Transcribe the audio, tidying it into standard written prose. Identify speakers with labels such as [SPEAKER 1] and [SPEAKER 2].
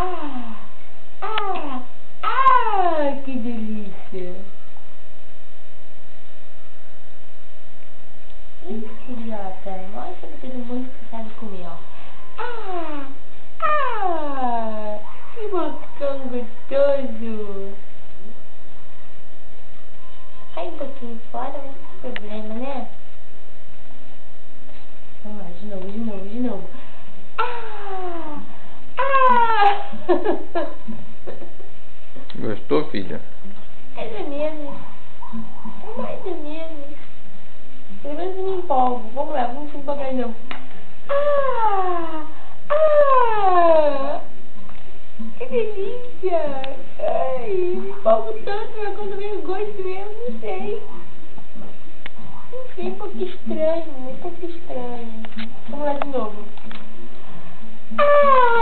[SPEAKER 1] Ah! Ah! Ah! Que delícia! Isso, filhota. Mostra pra todo mundo que sabe comer, ó. Ah! Ah! Que bocão gostoso! Sai um pouquinho fora, não tem problema, né? Vamos lá, de novo. Ah! Ah!
[SPEAKER 2] Gostou, filha?
[SPEAKER 1] Mais ou menos. Mais ou menos. Pelo menos eu me empolgo. Vamos lá, vamos se empolgar de novo. Ah! Ah! Que delícia! Ai, me empolgo tanto, mas quando vem o gosto mesmo, não sei. Não sei, um pouco estranho, um pouco estranho. Vamos lá de novo. Ah!